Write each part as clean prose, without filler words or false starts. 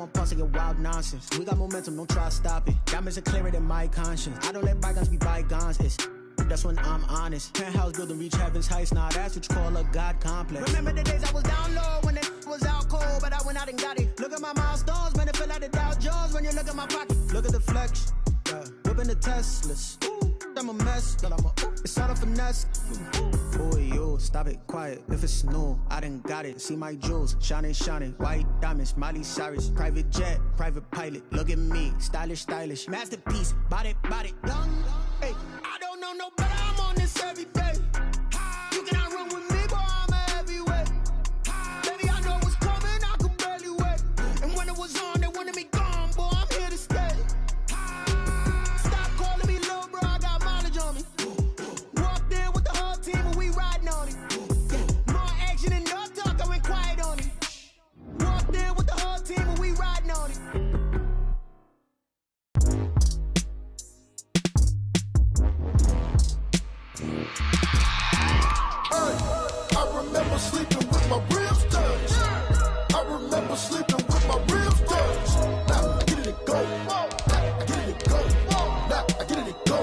want pause to get wild nonsense. We got momentum, don't try to stop it. Diamonds are clearer than my conscience. I don't let bygones be bygones. That's when I'm honest. Penthouse building, reach heaven's heights. Nah, that's what you call a God complex. Remember the days I was down low when it was out cold, but I went out and got it. Look at my milestones, man, it feel like the Dow Jones when you look at my pocket. Look at the flex, yeah. Whipping the Teslas. I'm a mess, but it's all a finesse. Boy, you stop it, quiet. If it's new, I done got it. See my jewels, shining, shining. White diamonds, Miley Cyrus. Private jet, private pilot. Look at me, stylish, stylish. Masterpiece, body, young. Hey, I don't know no better. I'm on this every day. You cannot run with me, boy. I'm a heavyweight. Baby, I know what's coming. I could barely wait. And when it was on, they wanted me gone, boy. I'm here to stay. Sleeping with my ribs touched. I remember sleeping with my ribs touched. Now I get it go. Now I get it go. Now I get it go.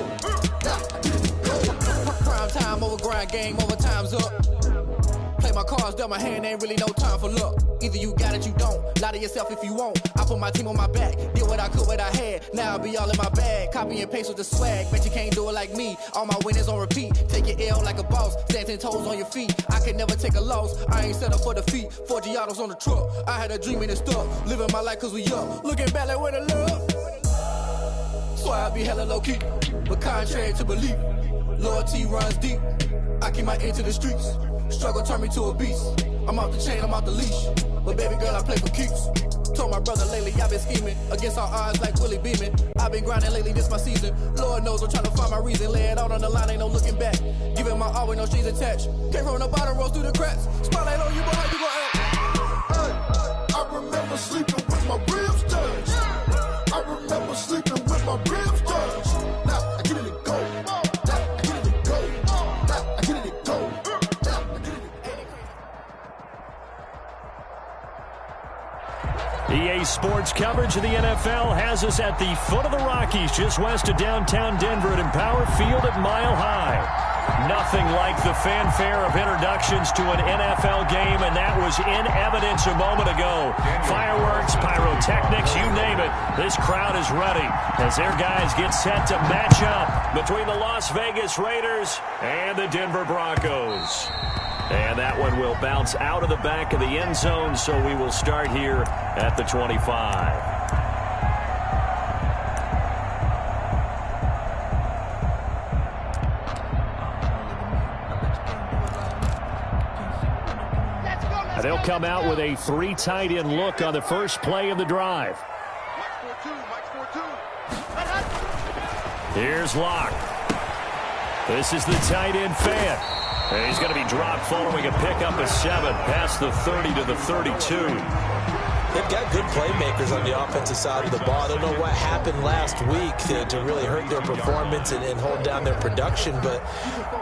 Now I get it go. Prime time over grind game, over time's up. Play my cards, dealt my hand, ain't really no time for luck. Either you got it, you don't. Lie to yourself if you won't. I put my team on my back, did what I could, what I had. Now I'll be all in my bag. Copy and paste with the swag. Bet you can't do it like me. All my winners on repeat. Take your L like a boss. Stand 10 toes on your feet. I can never take a loss. I ain't set up for defeat. 4 Giottos on the truck. I had a dream and it stuck. Living my life cause we up. Looking back like where the love. So I be hella low key. But contrary to belief, loyalty runs deep. I keep my ear to the streets. Struggle turned me to a beast. I'm off the chain, I'm off the leash. But baby girl, I play for keeps. Told my brother lately, I've been scheming. Against all odds like Willie Beeman. I've been grinding lately, this my season. Lord knows I'm trying to find my reason. Lay it out on the line, ain't no looking back. Giving my all with no strings attached. Came from the bottom, rose through the cracks. Spotlight on you, boy, how you gon' act? Hey, I remember sleeping with my ribs touched. I remember sleeping with my ribs touched. Now I get it go. Now I get it go. Now I get it go. EA Sports coverage of the NFL has us at the foot of the Rockies, just west of downtown Denver at Empower Field at Mile High. Nothing like the fanfare of introductions to an NFL game, and that was in evidence a moment ago. Fireworks, pyrotechnics, you name it. This crowd is ready as their guys get set to match up between the Las Vegas Raiders and the Denver Broncos. And that one will bounce out of the back of the end zone, so we will start here at the 25. They'll come out with a 3 tight end look on the first play of the drive. Here's Locke. This is the tight end fan. And he's going to be dropped following a pickup of 7 past the 30 to the 32. They've got good playmakers on the offensive side of the ball. I don't know what happened last week to really hurt their performance and hold down their production, but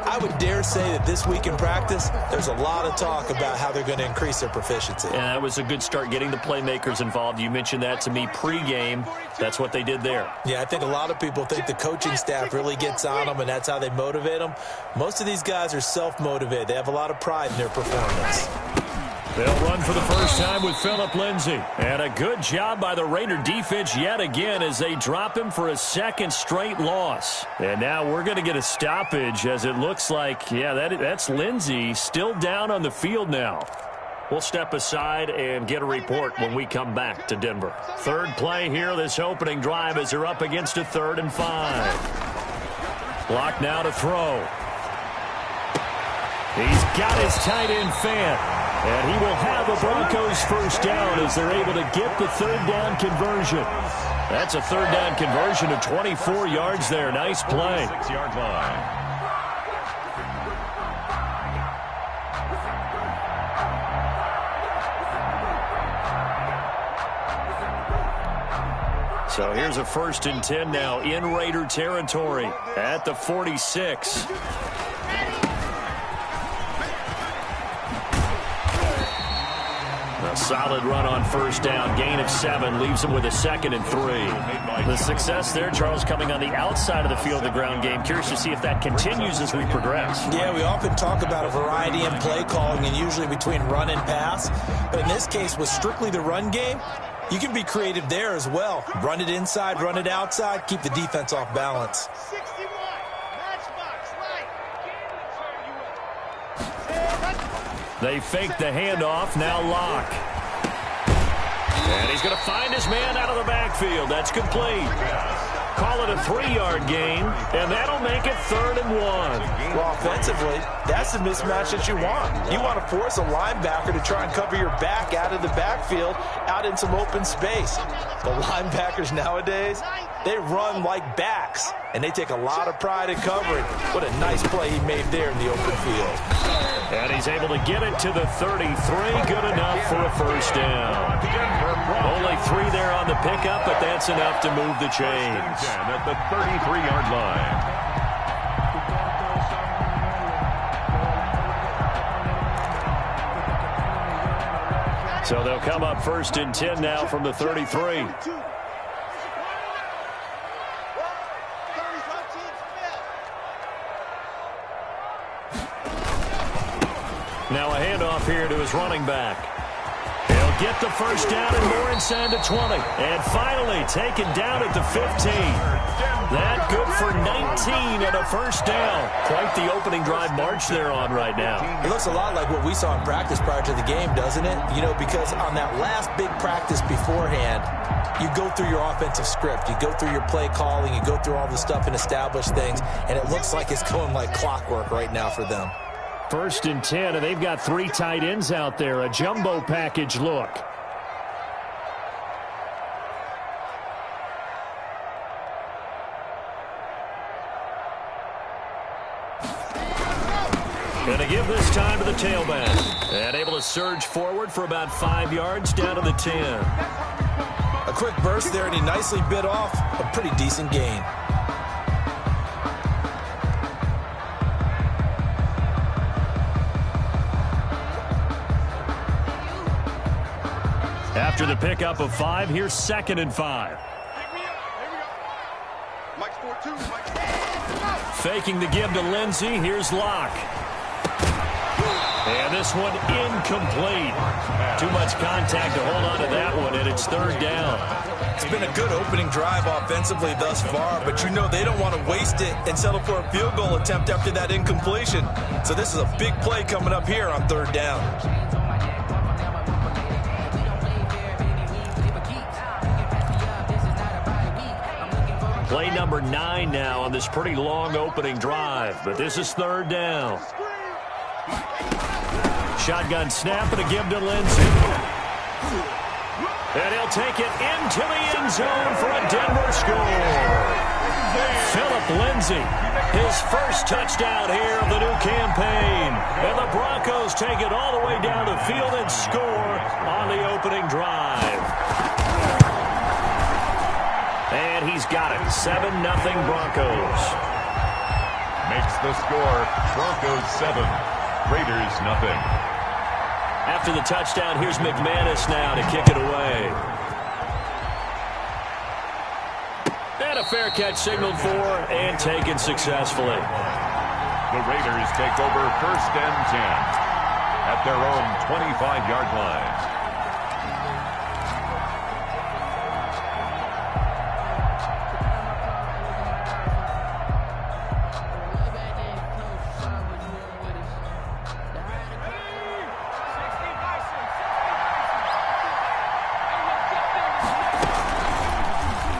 I would dare say that this week in practice, there's a lot of talk about how they're going to increase their proficiency. And that was a good start getting the playmakers involved. You mentioned that to me pregame. That's what they did there. Yeah, I think a lot of people think the coaching staff really gets on them, and that's how they motivate them. Most of these guys are self-motivated. They have a lot of pride in their performance. They'll run for the first time with Phillip Lindsay. And a good job by the Raider defense yet again as they drop him for a second straight loss. And now we're going to get a stoppage as it looks like, yeah, that's Lindsay still down on the field now. We'll step aside and get a report when we come back to Denver. Third play here, this opening drive as they're up against a 3rd and 5. Block now to throw. He's got his tight end fan. And he will have the Broncos first down as they're able to get the 3rd down conversion. That's a 3rd down conversion of 24 yards there. Nice play. 6-yard line. So here's a 1st and 10 now in Raider territory at the 46. A solid run on first down. Gain of 7 leaves him with a 2nd and 3. The success there, Charles, coming on the outside of the field of the ground game. Curious to see if that continues as we progress. Yeah, we often talk about a variety in play calling and usually between run and pass. But in this case, with strictly the run game, you can be creative there as well. Run it inside, run it outside, keep the defense off balance. They fake the handoff, now Locke. And he's going to find his man out of the backfield. That's complete. Call it a 3-yard gain, and that'll make it 3rd and 1. Well, offensively, that's the mismatch that you want. You want to force a linebacker to try and cover your back out of the backfield, out in some open space. The linebackers nowadays, they run like backs, and they take a lot of pride in covering. What a nice play he made there in the open field. And he's able to get it to the 33. Good enough for a first down. Only 3 there on the pickup, but that's enough to move the chains. At the 33-yard line. So they'll come up 1st and 10 now from the 33. Now a handoff here to his running back. He'll get the first down and more inside the 20. And finally taken down at the 15. That good for 19 and a first down. Quite the opening drive march they're on right now. It looks a lot like what we saw in practice prior to the game, doesn't it? You know, because on that last big practice beforehand, you go through your offensive script. You go through your play calling. You go through all the stuff and establish things. And it looks like it's going like clockwork right now for them. 1st and 10, and they've got 3 tight ends out there. A jumbo package look. Going to give this time to the tailback. And able to surge forward for about 5 yards down to the 10. A quick burst there, and he nicely bit off a pretty decent gain. After the pickup of 5, here's 2nd and 5. Faking the give to Lindsey. Here's Locke. And this one incomplete. Too much contact to hold on to that one, and it's 3rd down. It's been a good opening drive offensively thus far, but you know they don't want to waste it and settle for a field goal attempt after that incompletion. So this is a big play coming up here on 3rd down. Play number 9 now on this pretty long opening drive, but this is 3rd down. Shotgun snap and a give to Lindsey. And he'll take it into the end zone for a Denver score. Phillip Lindsey, his first touchdown here of the new campaign. And the Broncos take it all the way down the field and score on the opening drive. And he's got it. 7-0 Broncos. Makes the score Broncos 7, Raiders 0. After the touchdown, here's McManus now to kick it away. And a fair catch signaled for and taken successfully. The Raiders take over 1st and 10 at their own 25-yard line.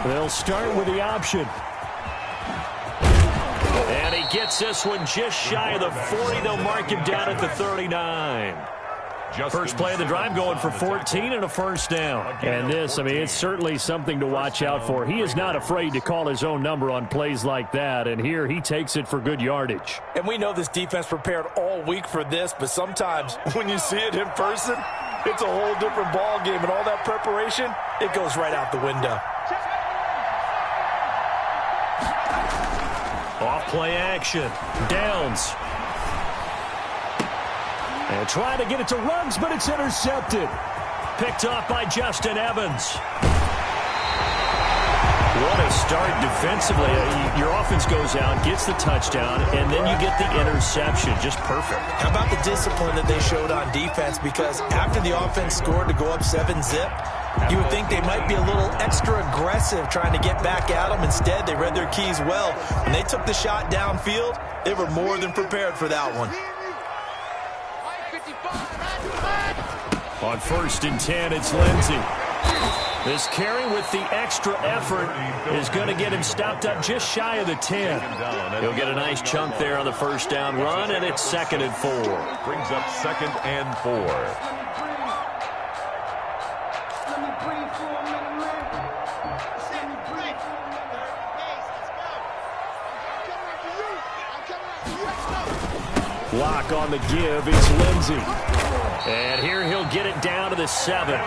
They'll start with the option. And he gets this one just shy of the 40. They'll mark him down at the 39. First play of the drive going for 14 and a first down. And this, I mean, it's certainly something to watch out for. He is not afraid to call his own number on plays like that. And here he takes it for good yardage. And we know this defense prepared all week for this, but sometimes when you see it in person, it's a whole different ball game. And all that preparation, it goes right out the window. Off play action. Downs. And trying to get it to Ruggs, but it's intercepted. Picked off by Justin Evans. What a start defensively. Your offense goes out, gets the touchdown, and then you get the interception. Just perfect. How about the discipline that they showed on defense? Because after the offense scored to go up 7-zip, you would think they might be a little extra aggressive trying to get back at them. Instead, they read their keys well. When they took the shot downfield, they were more than prepared for that one. On 1st and 10, it's Lindsey. This carry with the extra effort is going to get him stopped up just shy of the 10. He'll get a nice chunk there on the first down run, and it's 2nd and 4. Brings up 2nd and 4. Lock on the give, it's Lindsey. And here he'll get it down to the 7.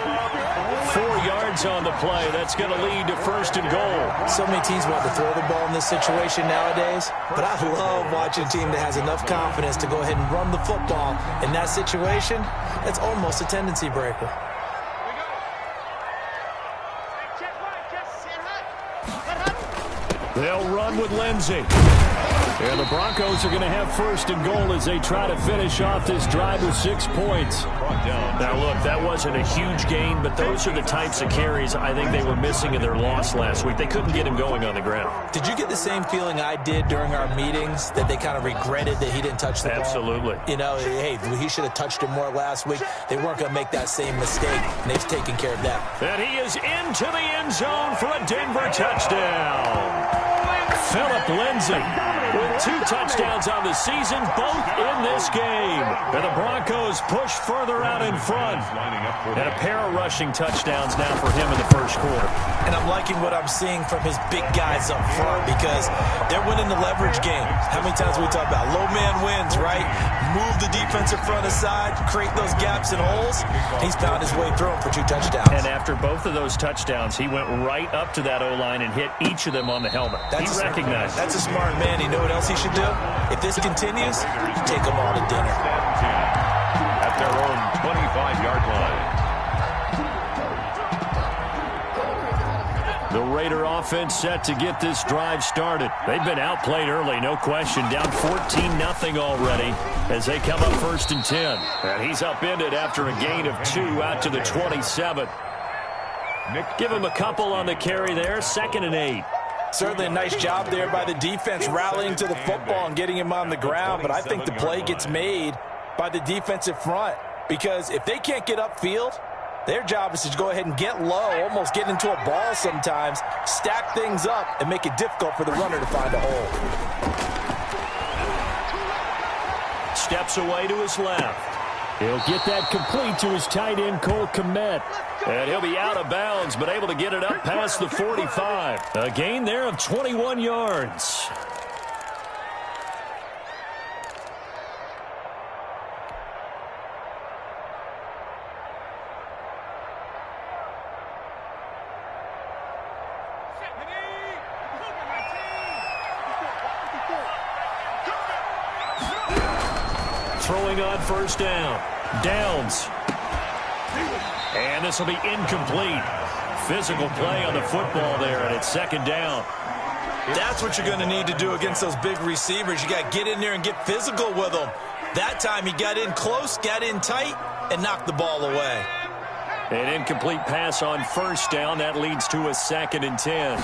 4 yards on the play. That's going to lead to 1st and goal. So many teams want to throw the ball in this situation nowadays, but I love watching a team that has enough confidence to go ahead and run the football. In that situation, that's almost a tendency breaker. They'll run with Lindsey. And the Broncos are going to have 1st and goal as they try to finish off this drive with 6 points. Now, look, that wasn't a huge gain, but those are the types of carries I think they were missing in their loss last week. They couldn't get him going on the ground. Did you get the same feeling I did during our meetings, that they kind of regretted that he didn't touch the ball? Absolutely. You know, hey, he should have touched it more last week. They weren't going to make that same mistake, and they've taken care of that. And he is into the end zone for a Denver touchdown. Phillip Lindsey with 2 touchdowns on the season, both in this game. And the Broncos push further out in front. And a pair of rushing touchdowns now for him in the 1st quarter. And I'm liking what I'm seeing from his big guys up front, because they're winning the leverage game. How many times we talk about low man wins, right? Move the defensive front aside, create those gaps and holes. He's found his way through them for 2 touchdowns. And after both of those touchdowns, he went right up to that O-line and hit each of them on the helmet. He recognized. That's a smart man. You know what else he should do? If this continues, take them all to dinner. At their own 25-yard line. The Raider offense set to get this drive started. They've been outplayed early, no question. Down 14-0 already as they come up 1st and 10. And he's upended after a gain of 2 out to the 27. Give him a couple on the carry there. 2nd and 8. Certainly a nice job there by the defense, rallying to the football and getting him on the ground. But I think the play gets made by the defensive front, because if they can't get upfield, their job is to go ahead and get low, almost get into a ball sometimes, stack things up, and make it difficult for the runner to find a hole. Steps away to his left. He'll get that complete to his tight end, Cole Kmet. And he'll be out of bounds, but able to get it up past the 45. A gain there of 21 yards. Throwing on 1st down. Downs. And this will be incomplete. Physical play on the football there, and it's 2nd down. That's what you're going to need to do against those big receivers. You got to get in there and get physical with them. That time he got in close, got in tight, and knocked the ball away. An incomplete pass on 1st down. That leads to a 2nd and 10.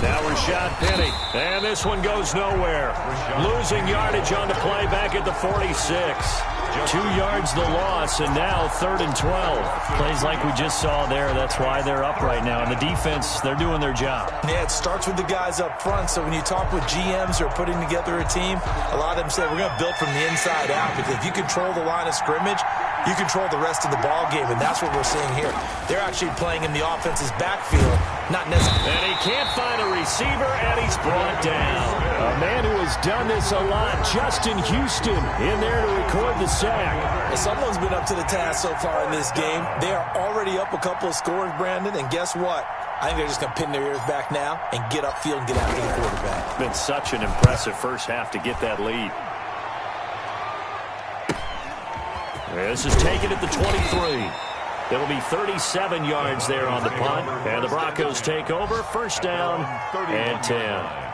Now Rashad Penny. And this one goes nowhere. Losing yardage on the play back at the 46. 2 yards the loss, and now 3rd and 12. Plays like we just saw there. That's why they're up right now. And the defense, they're doing their job. Yeah, it starts with the guys up front. So when you talk with GMs who are putting together a team, a lot of them say we're going to build from the inside out, because if you control the line of scrimmage, you control the rest of the ball game, and that's what we're seeing here. They're actually playing in the offense's backfield, not necessarily. And he can't find a receiver, and he's brought down. A man who has done this a lot, Justin Houston, in there to record the sack. Well, someone's been up to the task so far in this game. They are already up a couple of scores, Brandon, and guess what? I think they're just going to pin their ears back now and get upfield and get after the quarterback. It's been such an impressive first half to get that lead. This is taken at the 23. It'll be 37 yards there on the punt. And the Broncos take over. First down and 10.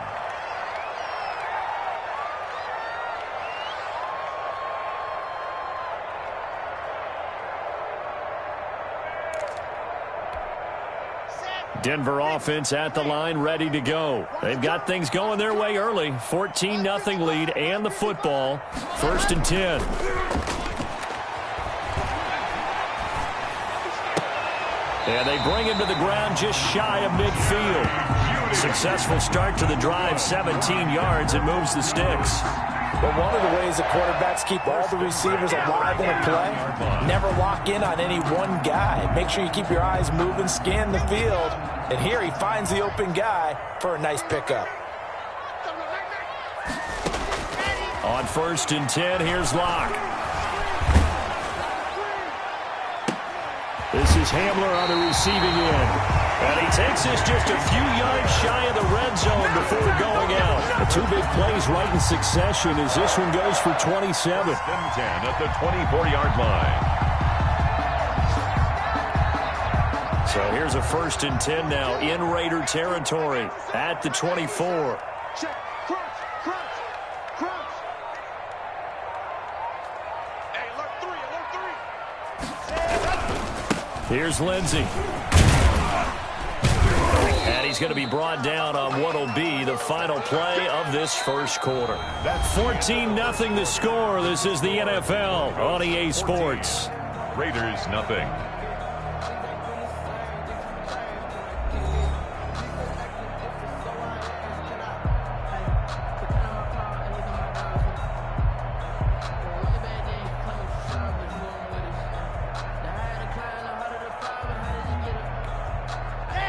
Denver offense at the line, ready to go. They've got things going their way early. 14-0 lead and the football. First and 10. And they bring him to the ground just shy of midfield. Successful start to the drive, 17 yards. It moves the sticks. But one of the ways the quarterbacks keep all the receivers alive in a play, never lock in on any one guy. Make sure you keep your eyes moving, scan the field. And here he finds the open guy for a nice pickup. On first and 10, here's Locke. This is Hamler on the receiving end. And he takes this just a few yards shy of the red zone before going out. The two big plays right in succession as this one goes for 27. First and 10 at the 24-yard line. So here's a first and 10 now in Raider territory at the 24. Check. Crunch. Hey, alert 3. Here's Lindsey. And he's going to be brought down on what will be the final play of this first quarter. That's 14-0 the score. This is the NFL on EA Sports. Raiders nothing.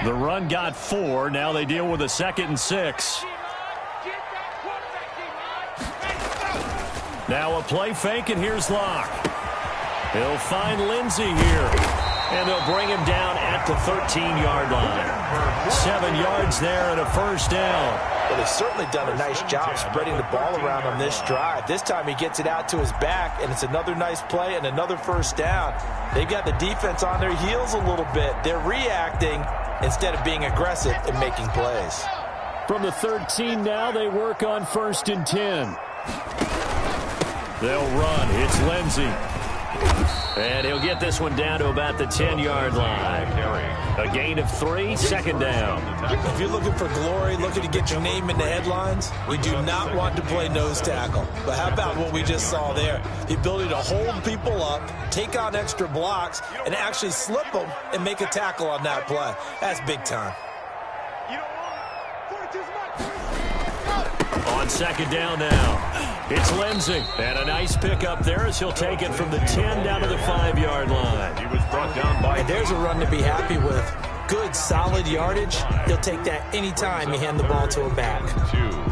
The run got 4. Now they deal with a 2nd and 6. Now a play fake, and here's Locke. He'll find Lindsey here. And they'll bring him down at the 13-yard line. 7 yards there and a first down. Well, they've certainly done a nice job spreading the ball around on this drive. This time he gets it out to his back, and it's another nice play and another first down. They've got the defense on their heels a little bit. They're reacting instead of being aggressive and making plays. From the 13 now, they work on first and 10. They'll run. It's Lindsey. And he'll get this one down to about the 10-yard line. A gain of 3, second down. If you're looking for glory, looking to get your name in the headlines, you do not want to play nose tackle. But how about what we just saw there? The ability to hold people up, take on extra blocks, and actually slip them and make a tackle on that play. That's big time. On second down now. It's Lindsey. And a nice pickup there as he'll take it from the 10 down to the 5-yard line. He was brought down by... And there's a run to be happy with. Good, solid yardage. He'll take that anytime you hand the ball to him back. 2.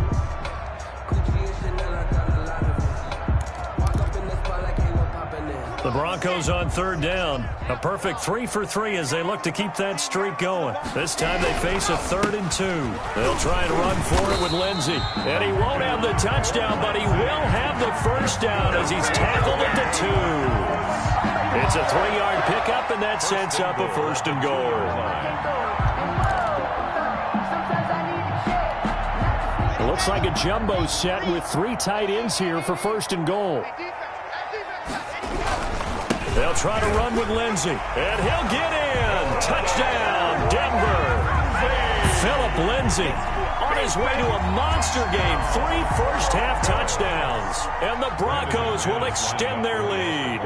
The Broncos on third down. A perfect 3 for 3 as they look to keep that streak going. This time they face a 3rd and 2. They'll try and run for it with Lindsey. And he won't have the touchdown, but he will have the first down as he's tackled at the 2. It's a 3-yard pickup, and that sets up a first and goal. It looks like a jumbo set with 3 tight ends here for first and goal. They'll try to run with Lindsey, and he'll get in. Touchdown, Denver. Phillip Lindsey on his way to a monster game. 3 first-half touchdowns, and the Broncos will extend their lead.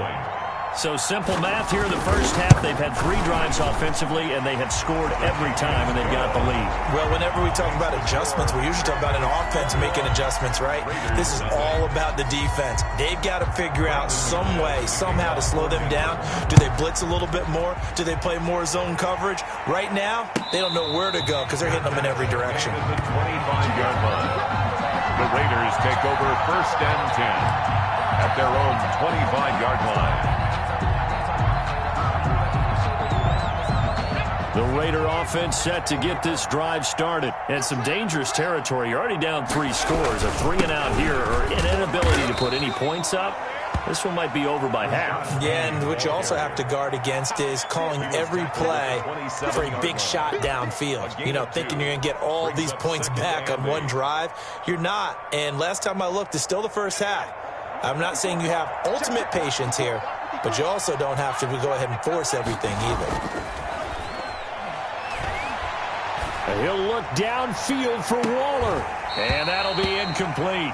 So simple math here in the first half. They've had 3 drives offensively, and they have scored every time, and they've got the lead. Well, whenever we talk about adjustments, we usually talk about an offense making adjustments, right? This is all about the defense. They've got to figure out some way, somehow to slow them down. Do they blitz a little bit more? Do they play more zone coverage? Right now, they don't know where to go because they're hitting them in every direction. The 25-yard line. The Raiders take over first and 10 at their own 25-yard line. The Raider offense set to get this drive started. And some dangerous territory. You're already down 3 scores. A 3-and-out here, or an inability to put any points up, This one might be over by half. Yeah, and what you also have to guard against is calling every play for a big shot downfield. You know, thinking you're going to get all these points back on one drive. You're not. And last time I looked, it's still the first half. I'm not saying you have ultimate patience here, but you also don't have to go ahead and force everything either. He'll look downfield for Waller. And that'll be incomplete.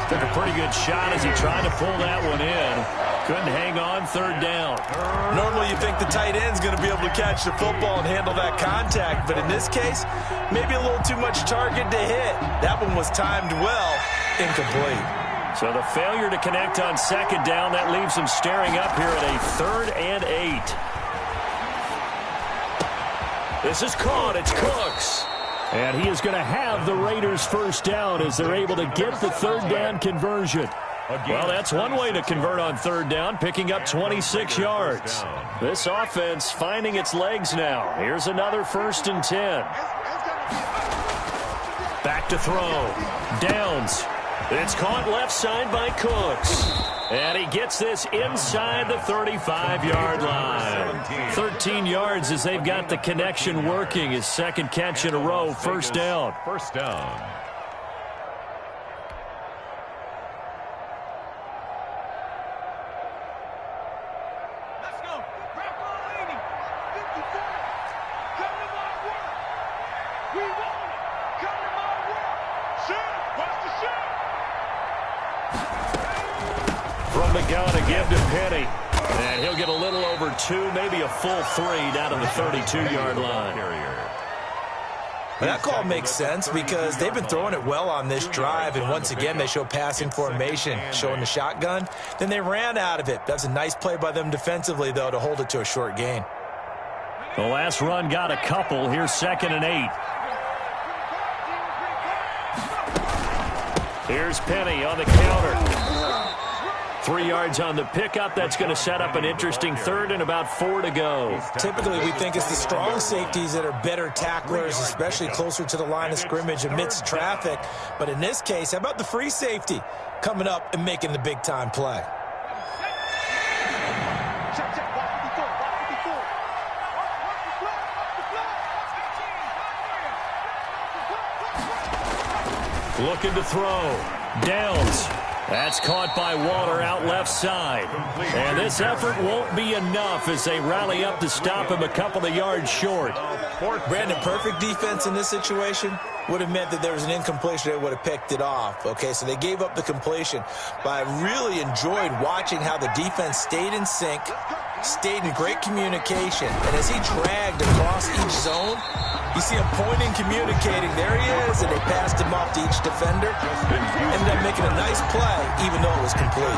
Took a pretty good shot as he tried to pull that one in. Couldn't hang on, third down. Normally you think the tight end's going to be able to catch the football and handle that contact, but in this case, maybe a little too much target to hit. That one was timed well, incomplete. So the failure to connect on second down, that leaves him staring up here at a 3rd and 8. This is caught. It's Cooks. And he is going to have the Raiders first down as they're able to get the third down conversion. Well, that's one way to convert on third down, picking up 26 yards. This offense finding its legs now. Here's another 1st and 10. Back to throw. Downs. It's caught left side by Cooks. And he gets this inside the 35-yard line. 13 yards as they've got the connection working. His second catch in a row, first down. First down. Let's go. Rock on, lady. 54. Come to my work. We want it. Come to my work. Shoot. Watch the shot. From the gun to give to Penny. And he'll get a little over 2, maybe a full 3 down to the 32-yard line. That call makes sense because they've been throwing it well on this drive, and once again they show passing formation, showing the shotgun. Then they ran out of it. That's a nice play by them defensively, though, to hold it to a short gain. The last run got a couple. Here's 2nd and 8. Here's Penny on the counter. 3 yards on the pickup. That's going to set up an interesting 3rd and about 4 to go. Typically, we think it's the strong safeties that are better tacklers, especially closer to the line of scrimmage amidst traffic. But in this case, how about the free safety coming up and making the big-time play? Looking to throw. Downs. That's caught by Waller out left side. And this effort won't be enough as they rally up to stop him a couple of yards short. Brandon, perfect defense in this situation would have meant that there was an incompletion. They would have picked it off. Okay, so they gave up the completion. But I really enjoyed watching how the defense stayed in sync, stayed in great communication. And as he dragged across each zone, you see him pointing, communicating. There he is, and they passed him off to each defender. Ended up making a nice play, even though it was complete.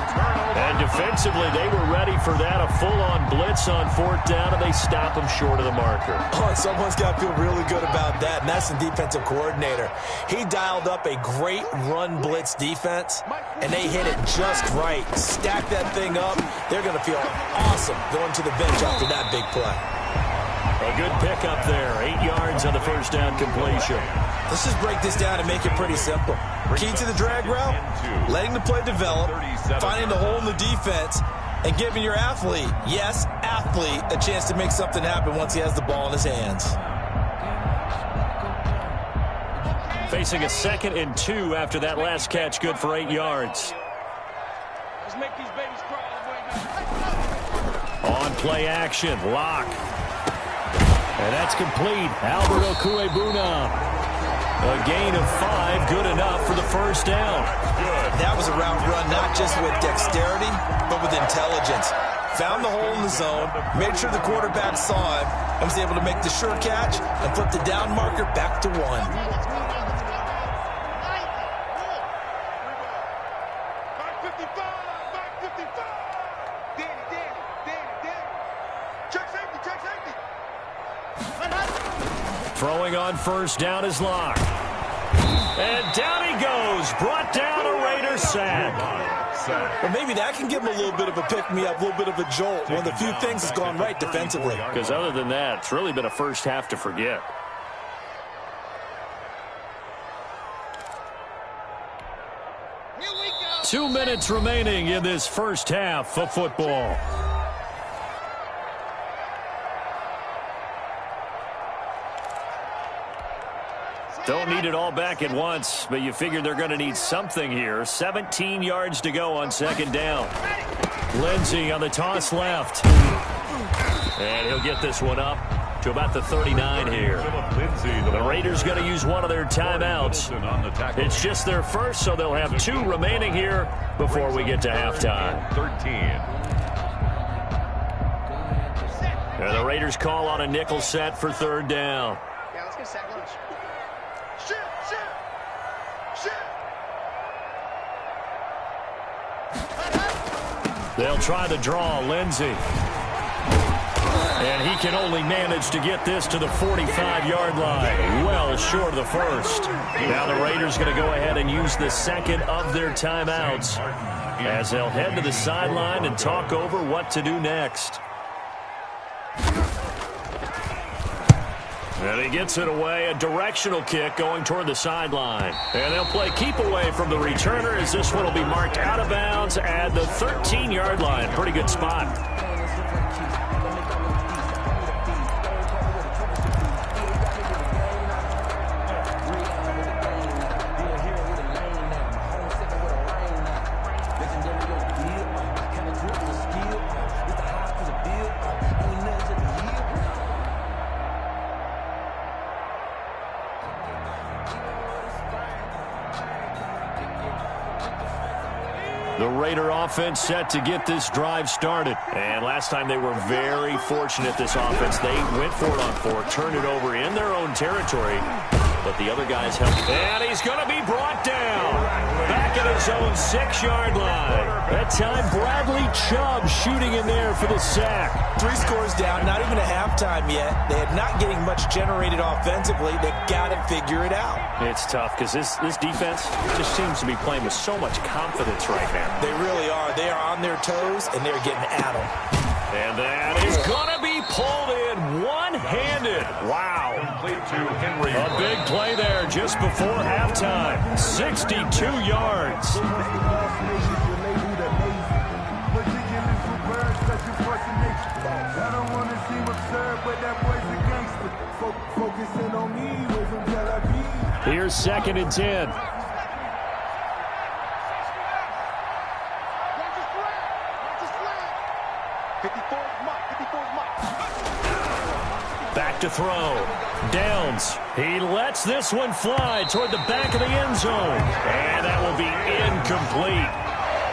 And defensively, they were ready for that, a full-on blitz on 4th down, and they stop him short of the marker. Oh, and someone's got to feel really good about that, and that's the defensive coordinator. He dialed up a great run blitz defense, and they hit it just right. Stack that thing up. They're going to feel awesome going to the bench after that big play. A good pickup there. 8 yards on the first down completion. Let's just break this down and make it pretty simple. Key to the drag route, letting the play develop, finding the hole in the defense, and giving your athlete, yes, athlete, a chance to make something happen once he has the ball in his hands. Facing a 2nd and 2 after that last catch, good for 8 yards. Let's make these babies cry. On play action, lock. And that's complete. Albert Okuebuna. A gain of 5, good enough for the first down. That was a route run not just with dexterity, but with intelligence. Found the hole in the zone, made sure the quarterback saw him, and was able to make the sure catch and flip the down marker back to 1. Throwing on first down is Locke. And down he goes. Brought down a Raider sack. Well, maybe that can give him a little bit of a pick-me-up, a little bit of a jolt. One of the few things that's gone right defensively. Because other than that, it's really been a first half to forget. 2 minutes remaining in this first half of football. Don't need it all back at once, but you figure they're going to need something here. 17 yards to go on second down. Lindsey on the toss left. And he'll get this one up to about the 39 here. The Raiders going to use one of their timeouts. It's just their first, so they'll have 2 remaining here before we get to halftime. 13. And the Raiders call on a nickel set for third down. Yeah, let's get sack lunch. They'll try to draw Lindsey. And he can only manage to get this to the 45-yard line. Well short of the first. Now the Raiders going to go ahead and use the second of their timeouts as they'll head to the sideline and talk over what to do next. And he gets it away, a directional kick going toward the sideline. And they'll play keep away from the returner as this one will be marked out of bounds at the 13-yard line. Pretty good spot. The Raider offense set to get this drive started. And last time they were very fortunate, this offense. They went for it on 4, turned it over in their own territory. But the other guys helped. And he's going to be brought down. Back at his own 6-yard line. That time, Bradley Chubb shooting in there for the sack. 3 scores down, not even a halftime yet. They're not getting much generated offensively. They've got to figure it out. It's tough because this defense just seems to be playing with so much confidence right now. They really are. They are on their toes, and they're getting at them. And that is going to be pulled in one-handed. Wow. A big play there just before halftime. 62 yards. Here's 2nd and 10. Back to throw. Downs. He lets this one fly toward the back of the end zone. And that will be incomplete.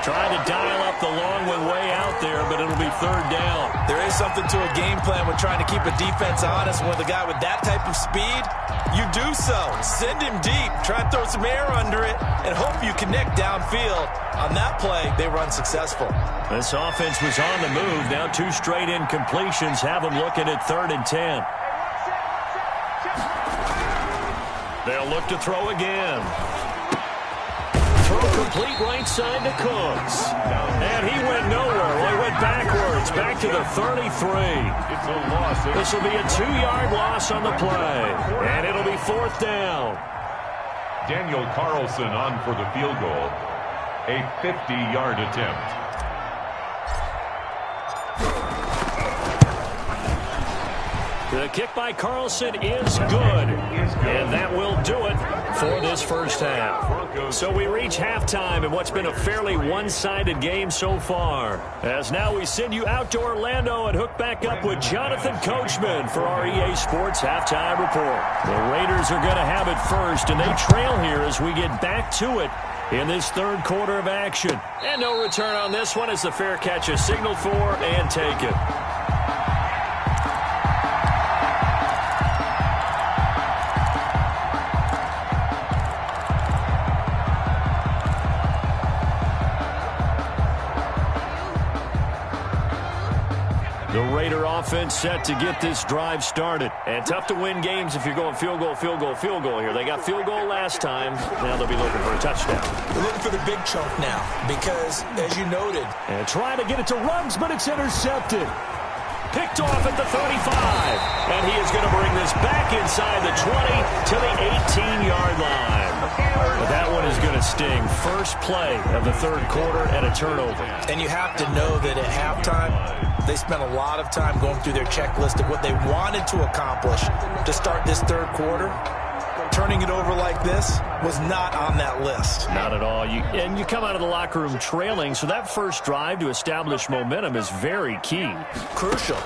Trying to dial up the long one way out there, but it'll be 3rd down. There is something to a game plan with trying to keep a defense honest. With a guy with that type of speed, you do so. Send him deep. Try and throw some air under it and hope you connect downfield. On that play, they run successful. This offense was on the move. Now 2 straight incompletions have them looking at 3rd and 10. They'll look to throw again. Throw complete right side to Cooks. And he went nowhere. Well, he went backwards. Back to the 33. It's a loss. This will be a 2-yard loss on the play. And it'll be 4th down. Daniel Carlson on for the field goal. A 50-yard attempt. The kick by Carlson is good. And that will do it for this first half. So we reach halftime in what's been a fairly one-sided game so far. As now we send you out to Orlando and hook back up with Jonathan Coachman for our EA Sports Halftime Report. The Raiders are going to have it first, and they trail here as we get back to it in this 3rd quarter of action. And no return on this one as the fair catch is signaled for and taken. The Raider offense set to get this drive started. And tough to win games if you're going field goal, field goal, field goal here. They got field goal last time. Now they'll be looking for a touchdown. They're looking for the big chunk now because, as you noted, and trying to get it to Ruggs, but it's intercepted. picked off at the 35. And he is going to bring this back inside the 20 to the 18-yard line. But that one is going to sting. First play of the third quarter and a turnover. And you have to know that at halftime, they spent a lot of time going through their checklist of what they wanted to accomplish to start this third quarter. Turning it over like this was not on that list. Not at all. And you come out of the locker room trailing, so that first drive to establish momentum is very key. Crucial.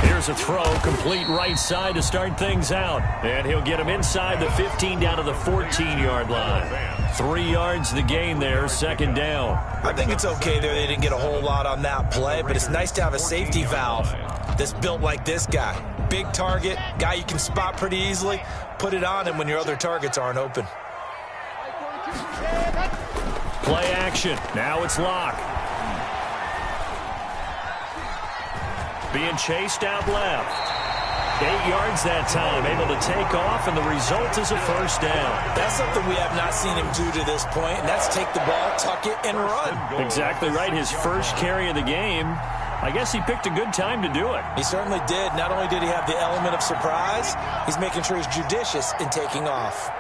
Here's a throw, complete right side to start things out. And he'll get him inside the 15 down to the 14-yard line. 3 yards the gain there, second down. I think it's okay there. They didn't get a whole lot on that play, but it's nice to have a safety valve that's built like this guy. Big target, guy you can spot pretty easily. Put it on him when your other targets aren't open. Play action. Now it's Locke. Being chased out left. 8 yards that time, able to take off, and the result is a first down. That's something we have not seen him do to this point, and that's take the ball, tuck it, and run. Exactly right. His first carry of the game. I guess he picked a good time to do it. He certainly did. Not only did he have the element of surprise, he's making sure he's judicious in taking off.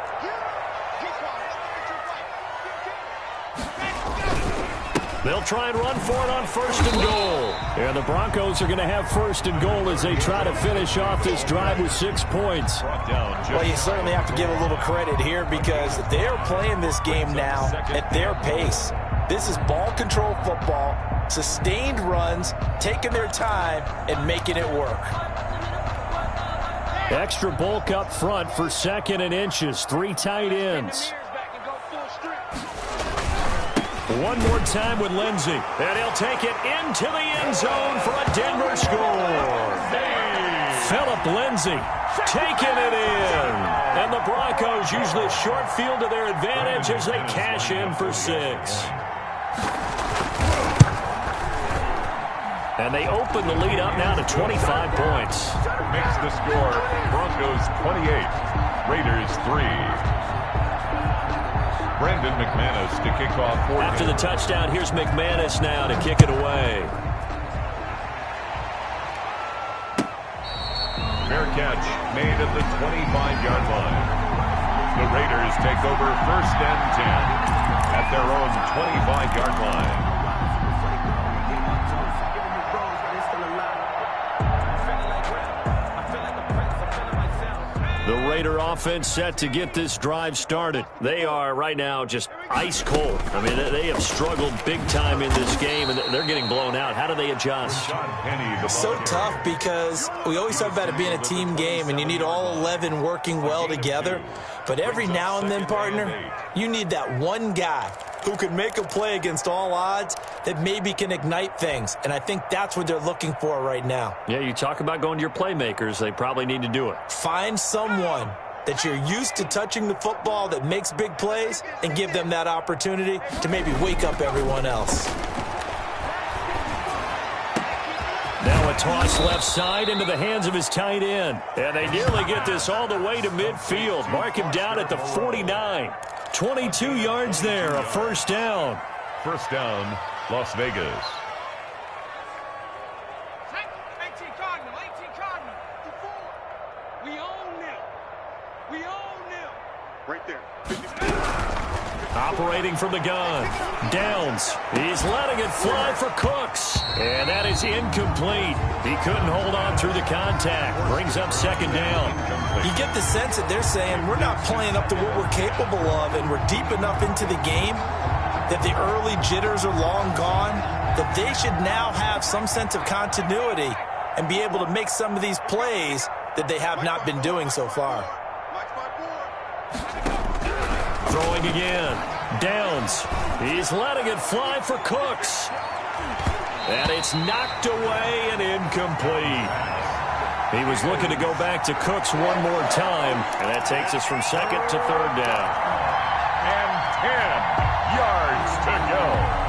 They'll try and run for it on first and goal. And the Broncos are going to have first and goal as they try to finish off this drive with 6 points. Well, you certainly have to give a little credit here because they're playing this game now at their pace. This is ball control football, sustained runs, taking their time, and making it work. Extra bulk up front for second and inches. 3 tight ends. One more time with Lindsey. And he'll take it into the end zone for a Denver score. Phillip Lindsey taking it in. And the Broncos use the short field to their advantage as they cash in for 6. And they open the lead up now to 25 points. Makes the score Broncos 28, Raiders 3. Brandon McManus to kick off. After the touchdown, here's McManus now to kick it away. Fair catch made at the 25-yard line. The Raiders take over first and 10 at their own 25-yard line. The Raider offense set to get this drive started. They are right now just ice cold. I mean, they have struggled big time in this game, and they're getting blown out. How do they adjust? So tough because we always talk about it being a team game, and you need all 11 working well together. But every now and then, partner, you need that one guy who can make a play against all odds that maybe can ignite things. And I think that's what they're looking for right now. Yeah, you talk about going to your playmakers. They probably need to do it. Find someone that you're used to touching the football that makes big plays and give them that opportunity to maybe wake up everyone else. Now a toss left side into the hands of his tight end. And they nearly get this all the way to midfield. Mark him down at the 49. 22 yards there, a first down. First down, Las Vegas. 18 Cardinal, 18 Cardinal. We own them. We own them. Right there. Operating from the gun. Downs. He's letting it fly for Cooks. And that is incomplete. He couldn't hold on through the contact. Brings up second down. You get the sense that they're saying we're not playing up to what we're capable of, and we're deep enough into the game that the early jitters are long gone, that they should now have some sense of continuity and be able to make some of these plays that they have not been doing so far. Throwing again. Downs. He's letting it fly for Cooks. And it's knocked away and incomplete. He was looking to go back to Cooks one more time, and that takes us from second to third down. And 10 yards to go.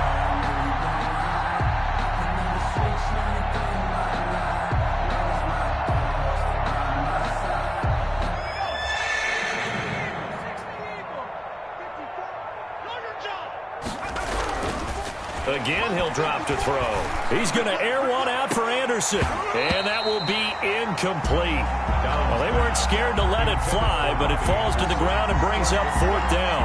Again, he'll drop to throw. He's going to air one out for Anderson. And that will be incomplete. Well, they weren't scared to let it fly, but it falls to the ground and brings up 4th down.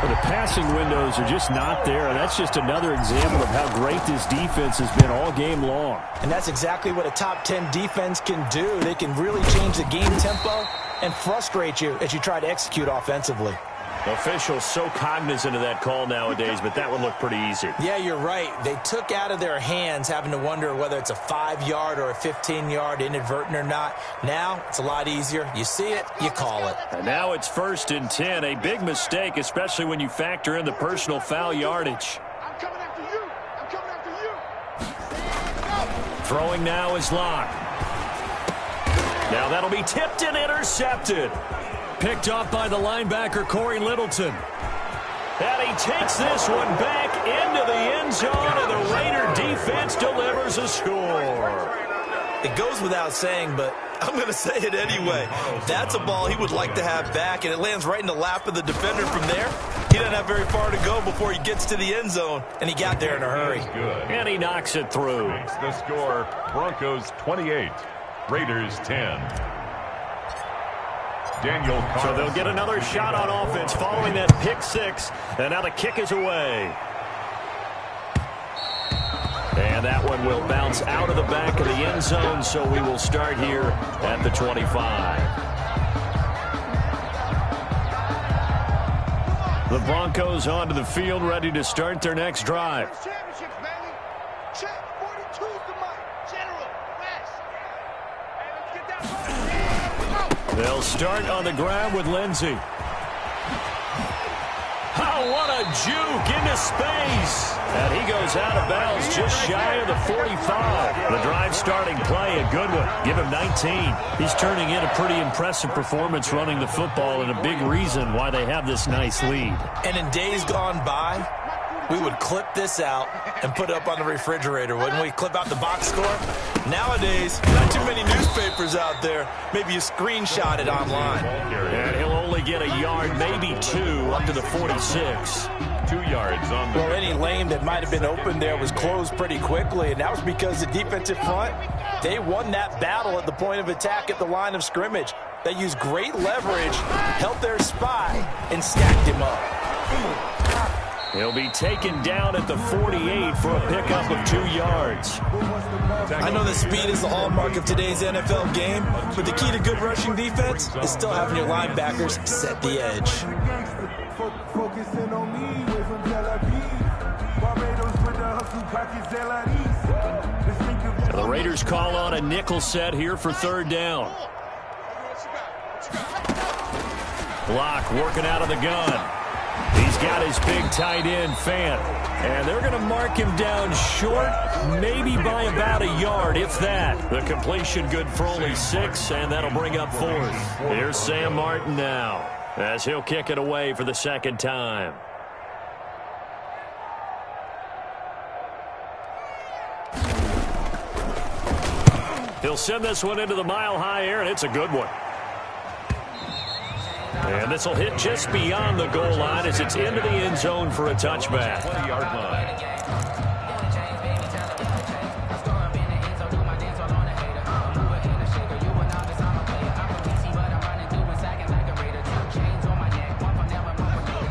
Well, the passing windows are just not there, and that's just another example of how great this defense has been all game long. And that's exactly what a top 10 defense can do. They can really change the game tempo and frustrate you as you try to execute offensively. Officials so cognizant of that call nowadays, but that would look pretty easy. Yeah, you're right. They took out of their hands having to wonder whether it's a 5-yard or a 15-yard inadvertent or not. Now it's a lot easier. You see it, you call it. And now it's 1st and 10. A big mistake, especially when you factor in the personal foul yardage. I'm coming after you. I'm coming after you. Throwing now is Locke. Now that'll be tipped and intercepted. Picked off by the linebacker, Corey Littleton. And he takes this one back into the end zone, and the Raider defense delivers a score. It goes without saying, but I'm going to say it anyway. That's a ball he would like to have back, and it lands right in the lap of the defender from there. He doesn't have very far to go before he gets to the end zone, and he got there in a hurry. And he knocks it through. Makes the score Broncos 28, Raiders 10. So they'll get another shot on offense following that pick 6. And now the kick is away. And that one will bounce out of the back of the end zone, so we will start here at the 25. The Broncos onto the field, ready to start their next drive. Championships, baby. Check 42's the mic. General, West. Hey, let's get that ball. They'll start on the ground with Lindsey. Oh, what a juke into space. And he goes out of bounds just shy of the 45. The drive starting play, a good one. Give him 19. He's turning in a pretty impressive performance running the football, and a big reason why they have this nice lead. And in days gone by, we would clip this out and put it up on the refrigerator, wouldn't we? Clip out the box score. Nowadays, not too many newspapers out there. Maybe you screenshot it online. And he'll only get a yard, maybe 2, up to the 46. 2 yards on the... Well, any lane that might have been open there was closed pretty quickly, and that was because the defensive front, they won that battle at the point of attack at the line of scrimmage. They used great leverage, held their spot, and stacked him up. He'll be taken down at the 48 for a pickup of 2 yards. I know that speed is the hallmark of today's NFL game, but the key to good rushing defense is still having your linebackers set the edge. The Raiders call on a nickel set here for 3rd down. Locke working out of the gun. He's got his big tight end, Fant. And they're going to mark him down short, maybe by about a yard, if that. The completion good for only 6, and that'll bring up 4th. Here's Sam Martin now, as he'll kick it away for the 2nd time. He'll send this one into the mile-high air, and it's a good one. And this will hit just beyond the goal line as it's into the end zone for a touchback. 20-yard line.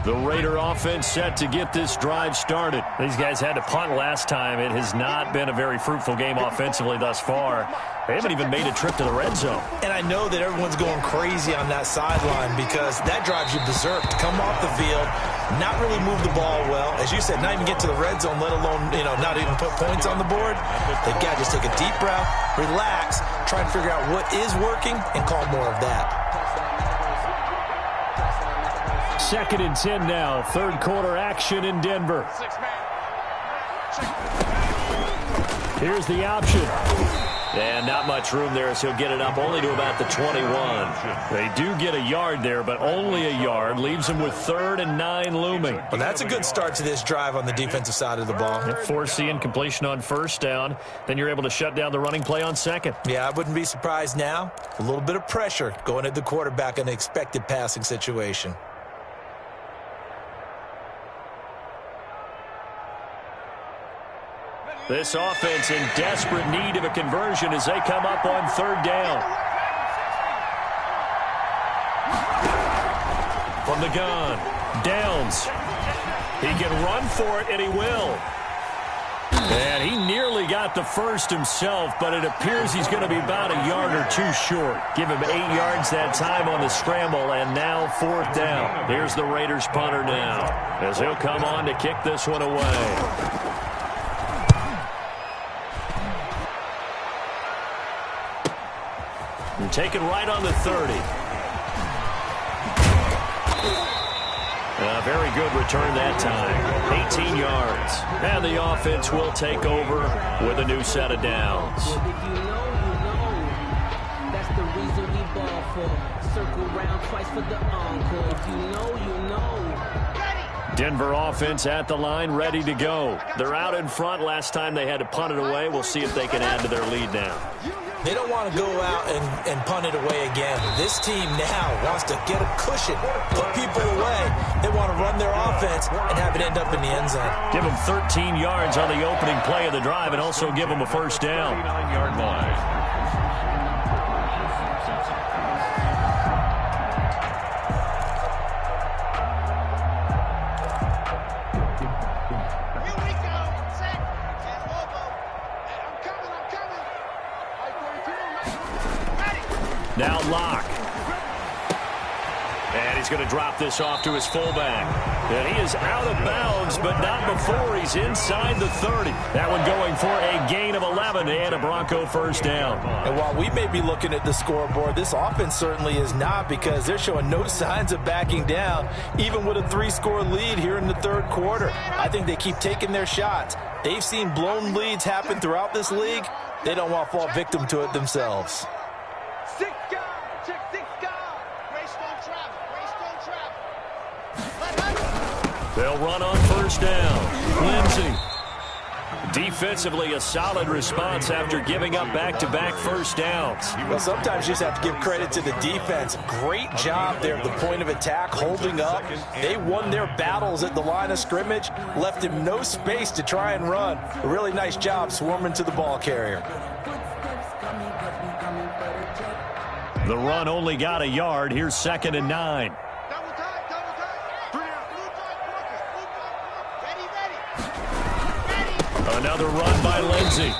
The Raider offense set to get this drive started. These guys had to punt last time. It has not been a very fruitful game offensively thus far. They haven't even made a trip to the red zone. And I know that everyone's going crazy on that sideline because that drives you berserk to come off the field, not really move the ball well. As you said, not even get to the red zone, let alone, not even put points on the board. They've got to just take a deep breath, relax, try and figure out what is working, and call more of that. 2nd and 10 now. 3rd quarter action in Denver. Here's the option. And not much room there as he'll get it up only to about the 21. They do get a yard there, but only a yard. Leaves him with 3rd and 9 looming. Well, that's a good start to this drive on the defensive side of the ball. Force the incompletion on 1st down. Then you're able to shut down the running play on 2nd. Yeah, I wouldn't be surprised now. A little bit of pressure going at the quarterback in an expected passing situation. This offense in desperate need of a conversion as they come up on third down. From the gun, Downs. He can run for it, and he will. And he nearly got the first himself, but it appears he's going to be about a yard or two short. Give him 8 yards that time on the scramble, and now fourth down. Here's the Raiders punter now, as he'll come on to kick this one away. And take it right on the 30. A very good return that time. 18 yards. And the offense will take over with a new set of downs. Well, if you know, you know. That's the reason we ball for. Circle round twice for the encore. If you know, you know. Denver offense at the line, ready to go. They're out in front. Last time they had to punt it away. We'll see if they can add to their lead now. They don't want to go out and punt it away again. This team now wants to get a cushion, put people away. They want to run their offense and have it end up in the end zone. Give them 13 yards on the opening play of the drive and also give them a first down. 39-yard line. Now Locke. And he's going to drop this off to his fullback. And he is out of bounds, but not before he's inside the 30. That one going for a gain of 11 and a Bronco first down. And while we may be looking at the scoreboard, this offense certainly is not, because they're showing no signs of backing down, even with a 3-score lead here in the third quarter. I think they keep taking their shots. They've seen blown leads happen throughout this league. They don't want to fall victim to it themselves. They'll run on first down. Lindsey. Defensively, a solid response after giving up back-to-back first downs. Well, sometimes you just have to give credit to the defense. Great job there at the point of attack, holding up. They won their battles at the line of scrimmage, left him no space to try and run. A really nice job swarming to the ball carrier. The run only got a yard. Here's 2nd and 9. Another run by Lindsey.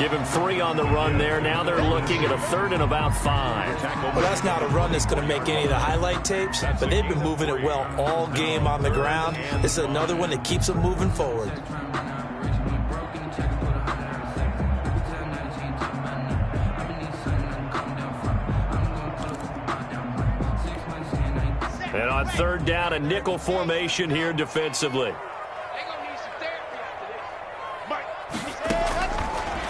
Give him 3 on the run there. Now they're looking at a 3rd and about 5. Well, that's not a run that's going to make any of the highlight tapes, but they've been moving it well all game on the ground. This is another one that keeps them moving forward. And on 3rd down, a nickel formation here defensively.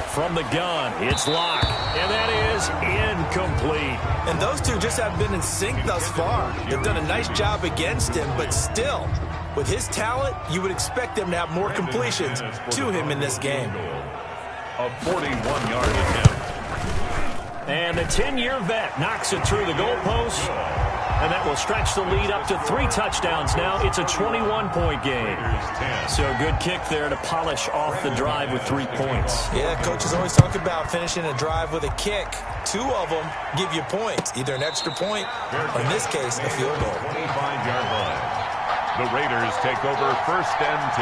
From the gun, it's Locke, and that is incomplete. And those two just have been in sync thus far. They've done a nice job against him, but still, with his talent, you would expect them to have more completions to him in this game. A 41-yard attempt. And the 10-year vet knocks it through the goalpost. And that will stretch the lead up to 3 touchdowns now. It's a 21-point game. So a good kick there to polish off the drive with 3 points. Yeah, coaches always talk about finishing a drive with a kick. 2 of them give you points, either an extra point or, in this case, a field goal. 25-yard line. The Raiders take over 1st and 10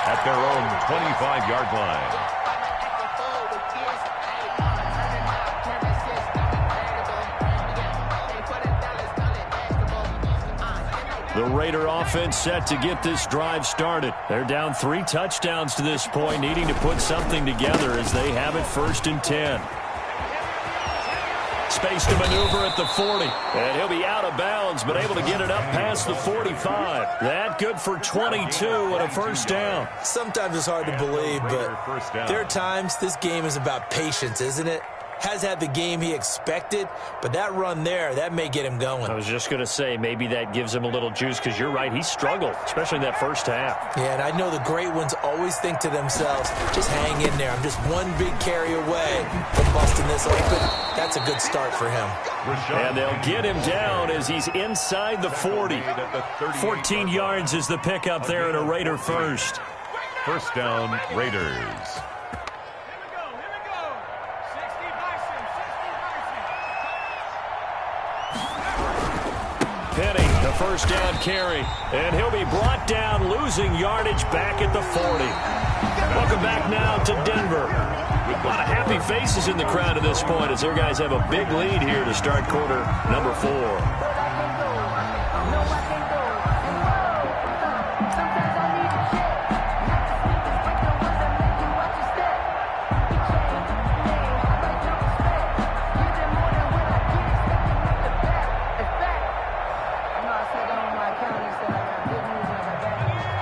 at their own 25-yard line. The Raider offense set to get this drive started. They're down 3 touchdowns to this point, needing to put something together as they have it 1st and 10. Space to maneuver at the 40. And he'll be out of bounds, but able to get it up past the 45. That good for 22 and a first down. Sometimes it's hard to believe, but there are times this game is about patience, isn't it? Has had the game he expected, but that run there, that may get him going. I was just going to say, maybe that gives him a little juice, because you're right, he struggled, especially in that first half. Yeah, and I know the great ones always think to themselves, just hang in there. I'm just one big carry away from busting this open. That's a good start for him. And they'll get him down as he's inside the 40. 14 yards is the pickup there, and a Raider first. First down, Raiders. Here we go. 60 Bison. Penny, the first down carry. And he'll be brought down, losing yardage back at the 40. Welcome back now to Denver. A lot of happy faces in the crowd at this point as their guys have a big lead here to start quarter number 4.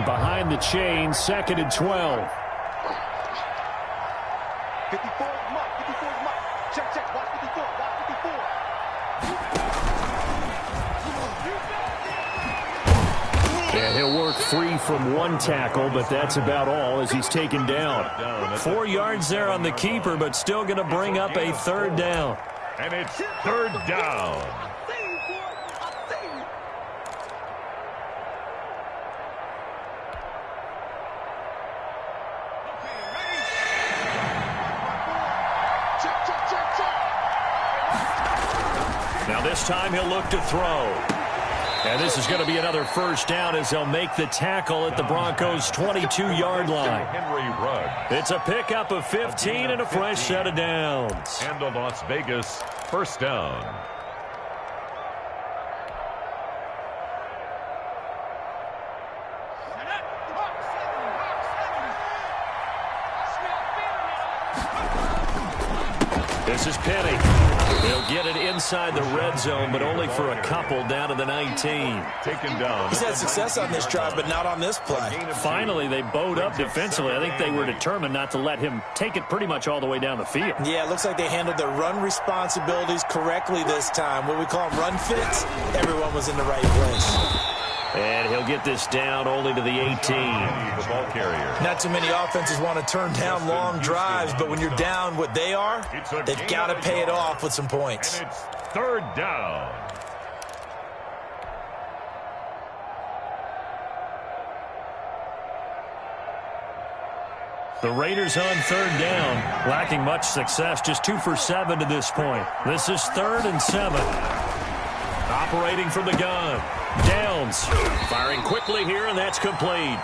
Behind the chain, 2nd and 12. 54 mark. Check. Watch 54. And he'll work free from one tackle, but that's about all as he's taken down. 4 yards there on the keeper, but still going to bring up a 3rd down. And it's 3rd down. Now this time he'll look to throw. And this is going to be another first down as they'll make the tackle at the Broncos' 22-yard line. Henry Ruggs. It's a pickup of 15 and a fresh set of downs. And the Las Vegas first down. This is Penny. He'll get it inside the red zone, but only for a couple down to the 19. Taken down. He's had success on this drive, but not on this play. Finally, they bowed up defensively. I think they were determined not to let him take it pretty much all the way down the field. Yeah, it looks like they handled their run responsibilities correctly this time. What we call them run fits, everyone was in the right place. And he'll get this down only to the 18. The ball carrier. Not too many offenses want to turn down long drives, but when you're down what they are, they've got to pay it off with some points. And it's 3rd down. The Raiders on 3rd down, lacking much success, just 2 for 7 to this point. This is 3rd and 7. Operating from the gun. Downs, firing quickly here, and that's complete.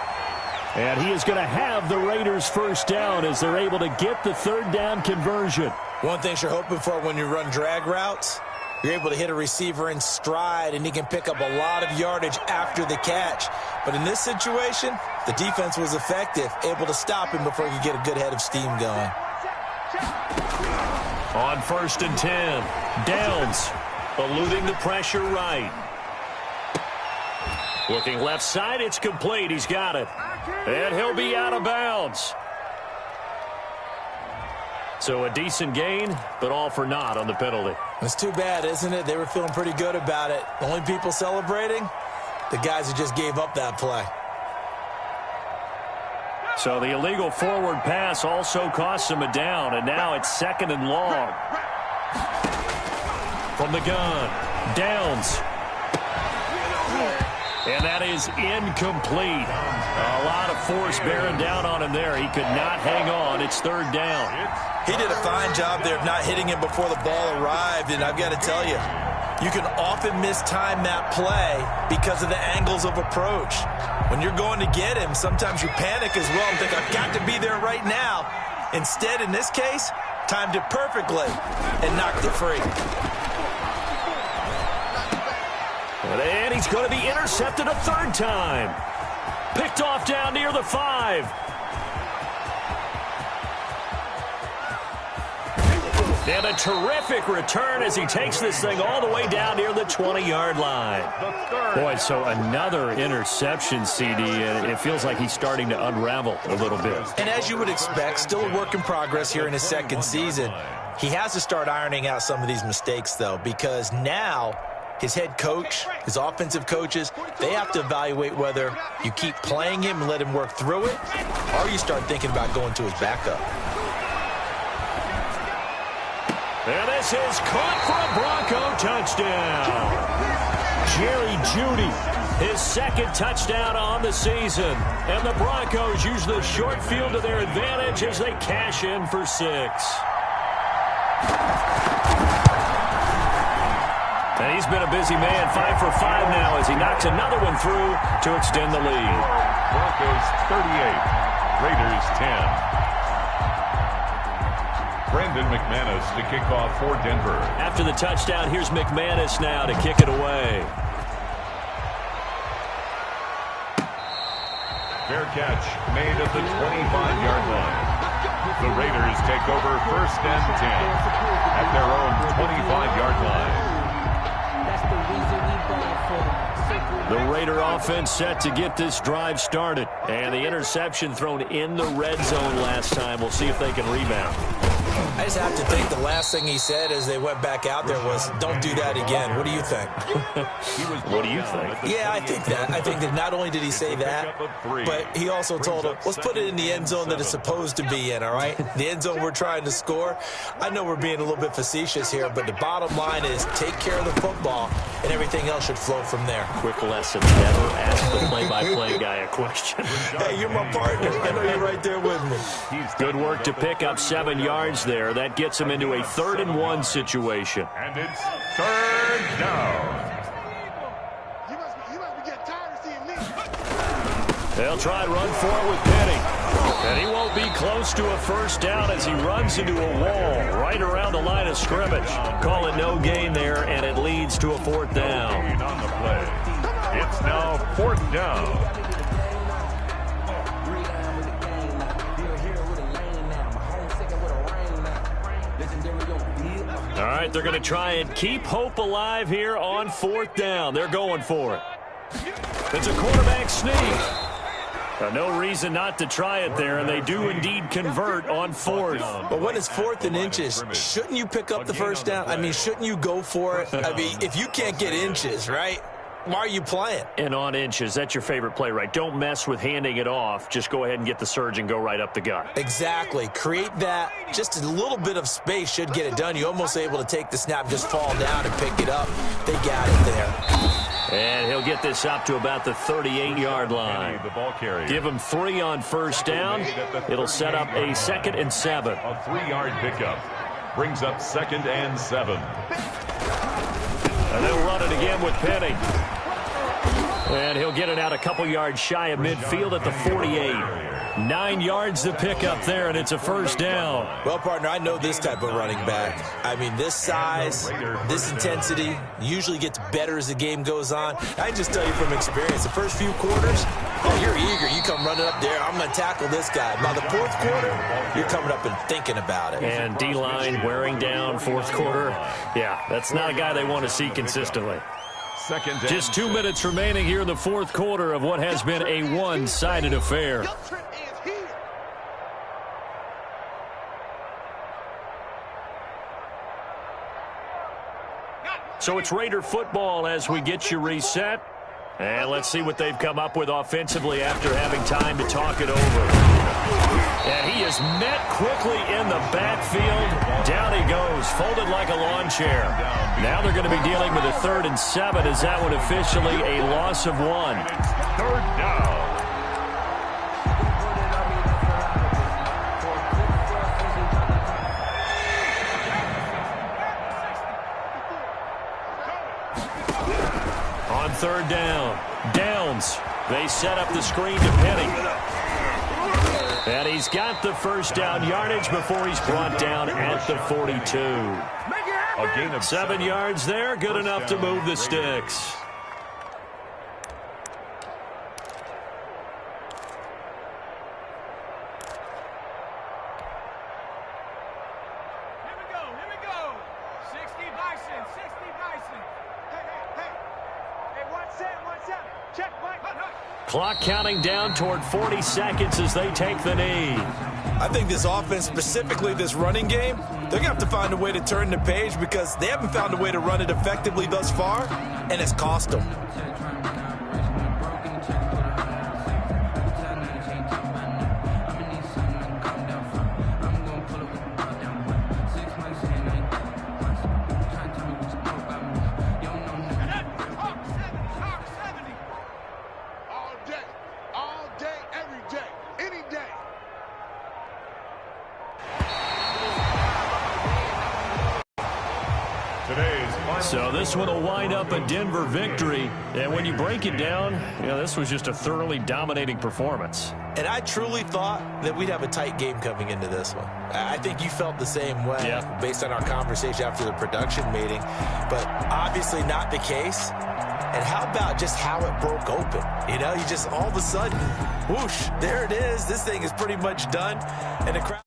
And he is going to have the Raiders first down as they're able to get the 3rd down conversion. One thing you're hoping for when you run drag routes, you're able to hit a receiver in stride, and he can pick up a lot of yardage after the catch. But in this situation, the defense was effective, able to stop him before he could get a good head of steam going. On 1st and 10, Downs, eluding the pressure right. Looking left side, it's complete. He's got it. And he'll be out of bounds. So a decent gain, but all for naught on the penalty. It's too bad, isn't it? They were feeling pretty good about it. The only people celebrating, the guys who just gave up that play. So the illegal forward pass also costs him a down, and now it's 2nd and long. From the gun, Downs. And that is incomplete. A lot of force bearing down on him there. He could not hang on. It's 3rd down. He did a fine job there of not hitting him before the ball arrived, and I've got to tell you, you can often mistime that play because of the angles of approach. When you're going to get him, sometimes you panic as well and think, I've got to be there right now. Instead, in this case, timed it perfectly and knocked it free. And he's going to be intercepted a 3rd time. Picked off down near the 5. And a terrific return as he takes this thing all the way down near the 20-yard line. Boy, so another interception, CD, and it feels like he's starting to unravel a little bit. And as you would expect, still a work in progress here in his 2nd season. He has to start ironing out some of these mistakes, though, because now his head coach, his offensive coaches, they have to evaluate whether you keep playing him and let him work through it, or you start thinking about going to his backup. And this is caught for a Bronco touchdown. Jerry Jeudy His second touchdown on the season. And the Broncos use the short field to their advantage as they cash in for 6. And he's been a busy man, 5 for 5 now as he knocks another one through to extend the lead. Broncos 38, Raiders 10. Brandon McManus to kick off for Denver. After the touchdown, here's McManus now to kick it away. Fair catch made at the 25-yard line. The Raiders take over 1st and 10 at their own 25-yard line. That's the reason we ball for. The Raider offense set to get this drive started. And the interception thrown in the red zone last time. We'll see if they can rebound. I just have to think the last thing he said as they went back out there was, don't do that again. What do you think? What do you think? Yeah, I think that. I think that not only did he say that, but he also told him, let's put it in the end zone that it's supposed to be in, all right? The end zone we're trying to score. I know we're being a little bit facetious here, but the bottom line is take care of the football, and everything else should flow from there. Quick lesson, never ask the play-by-play guy a question. Hey, you're my partner. I know you're right there with me. Good work to pick up 7 yards there. That gets him into a 3rd and 1 situation. And it's 3rd down. You must be getting tired of seeing me. They'll try and run for it with Penny. And he won't be close to a 1st down as he runs into a wall right around the line of scrimmage. Call it no gain there, and it leads to a 4th down. On the play. It's now 4th down. All right, they're going to try and keep hope alive here on 4th down. They're going for it. It's a quarterback sneak. No reason not to try it there, and they do indeed convert on 4th. But when it's 4th and inches, shouldn't you pick up the 1st down? I mean, shouldn't you go for it? I mean, if you can't get inches, right, why are you playing? And on inches, that's your favorite play, right? Don't mess with handing it off. Just go ahead and get the surge and go right up the gut. Exactly. Create that. Just a little bit of space should get it done. You're almost able to take the snap, just fall down and pick it up. They got it there. And he'll get this up to about the 38-yard line. Give him 3 on 1st down. It'll set up a 2nd and 7. A 3-yard pickup brings up 2nd and 7. And they'll run it again with Penny. And he'll get it out a couple yards shy of midfield at the 48. 9 yards to pick up there, and it's a 1st down. Well, partner, I know this type of running back. I mean, this size, this intensity usually gets better as the game goes on. I just tell you from experience, the first few quarters, oh, you're eager. You come running up there, I'm going to tackle this guy. By the 4th quarter, you're coming up and thinking about it. And D-line wearing down 4th quarter. Yeah, that's not a guy they want to see consistently. Just 2 minutes remaining here in the 4th quarter of what has been a one-sided affair. So it's Raider football as we get you reset. And let's see what they've come up with offensively after having time to talk it over. And he is met quickly in the backfield. Down he goes, folded like a lawn chair. Now they're going to be dealing with a 3rd and 7. Is that one officially a loss of 1? 3rd down. On 3rd down, Downs. They set up the screen to Penny. And he's got the 1st down yardage before he's brought down at the 42. A gain of 7 yards there, good enough to move the sticks. Here we go. 60 Bison. Hey, 1 7. Check, Mike. Clock counting down toward 40 seconds as they take the knee. I think this offense, specifically this running game, they're going to have to find a way to turn the page because they haven't found a way to run it effectively thus far, and it's cost them. So this one will wind up a Denver victory. And when you break it down, this was just a thoroughly dominating performance. And I truly thought that we'd have a tight game coming into this one. I think you felt the same way based on our conversation after the production meeting. But obviously not the case. And how about just how it broke open? You just all of a sudden, whoosh, there it is. This thing is pretty much done. And the crowd...